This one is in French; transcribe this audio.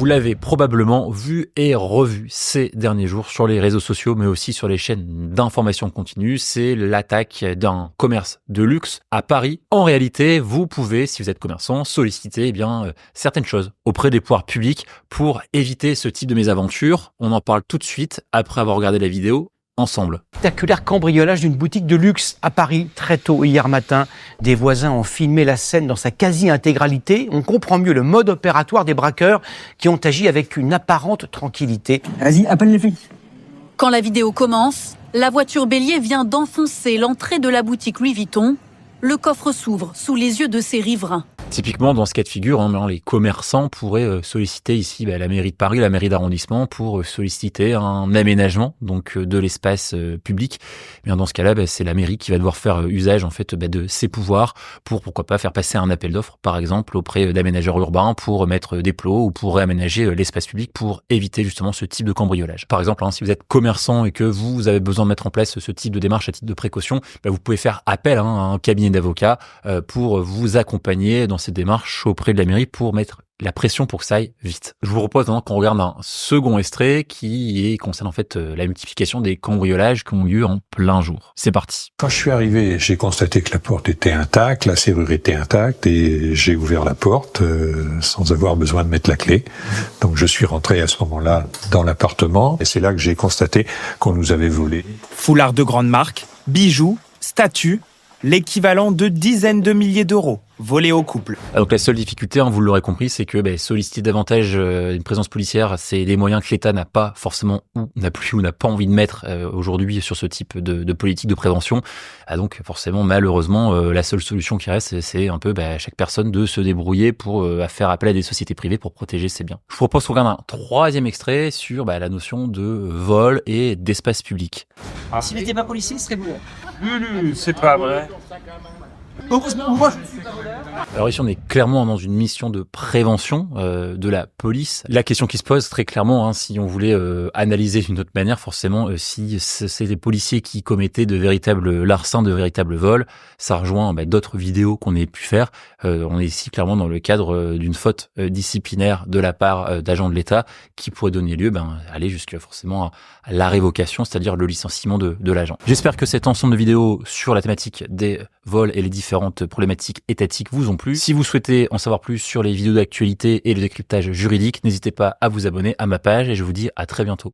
Vous l'avez probablement vu et revu ces derniers jours sur les réseaux sociaux, mais aussi sur les chaînes d'information continue. C'est l'attaque d'un commerce de luxe à Paris. En réalité, vous pouvez, si vous êtes commerçant, solliciter certaines choses auprès des pouvoirs publics pour éviter ce type de mésaventure. On en parle tout de suite après avoir regardé la vidéo ensemble. Spectaculaire cambriolage d'une boutique de luxe à Paris très tôt hier matin. Des voisins ont filmé la scène dans sa quasi-intégralité. On comprend mieux le mode opératoire des braqueurs qui ont agi avec une apparente tranquillité. Vas-y, appelle les flics. Quand la vidéo commence, la voiture bélier vient d'enfoncer l'entrée de la boutique Louis Vuitton. Le coffre s'ouvre sous les yeux de ses riverains. Typiquement, dans ce cas de figure, les commerçants pourraient solliciter ici la mairie de Paris, la mairie d'arrondissement, pour solliciter un aménagement de l'espace public. Mais dans ce cas-là, c'est la mairie qui va devoir faire usage de ses pouvoirs pour, pourquoi pas, faire passer un appel d'offres, par exemple, auprès d'aménageurs urbains pour mettre des plots ou pour réaménager l'espace public pour éviter justement ce type de cambriolage. Par exemple, si vous êtes commerçant et que vous avez besoin de mettre en place ce type de démarche à titre de précaution, vous pouvez faire appel à un cabinet d'avocats pour vous accompagner dans ces démarches auprès de la mairie pour mettre la pression pour que ça aille vite. Je vous propose qu'on regarde un second extrait qui concerne la multiplication des cambriolages qui ont lieu en plein jour. C'est parti. Quand je suis arrivé, j'ai constaté que la porte était intacte, la serrure était intacte et j'ai ouvert la porte sans avoir besoin de mettre la clé. Donc je suis rentré à ce moment-là dans l'appartement et c'est là que j'ai constaté qu'on nous avait volé. Foulards de grande marque, bijoux, statues, l'équivalent de dizaines de milliers d'euros volés au couple. Donc la seule difficulté, vous l'aurez compris, c'est que solliciter davantage une présence policière, c'est des moyens que l'État n'a pas forcément ou n'a pas envie de mettre aujourd'hui sur ce type de politique de prévention. Donc forcément, malheureusement, la seule solution qui reste, c'est un peu à chaque personne de se débrouiller pour faire appel à des sociétés privées pour protéger ses biens. Je vous propose qu'on regarde un troisième extrait sur la notion de vol et d'espace public. S'il n'était pas policier, ce serait vous. C'est pas vrai. Heureusement, moi. Alors ici, on est clairement dans une mission de prévention de la police. La question qui se pose très clairement, si on voulait analyser d'une autre manière, forcément, si c'est des policiers qui commettaient de véritables larcins, de véritables vols, ça rejoint d'autres vidéos qu'on ait pu faire. On est ici clairement dans le cadre d'une faute disciplinaire de la part d'agents de l'État qui pourrait donner lieu aller jusqu'à forcément à la révocation, c'est-à-dire le licenciement de l'agent. J'espère que cet ensemble de vidéos sur la thématique des vols et les différentes problématiques étatiques vous ont plu. Si vous souhaitez en savoir plus sur les vidéos d'actualité et le décryptage juridique, n'hésitez pas à vous abonner à ma page et je vous dis à très bientôt.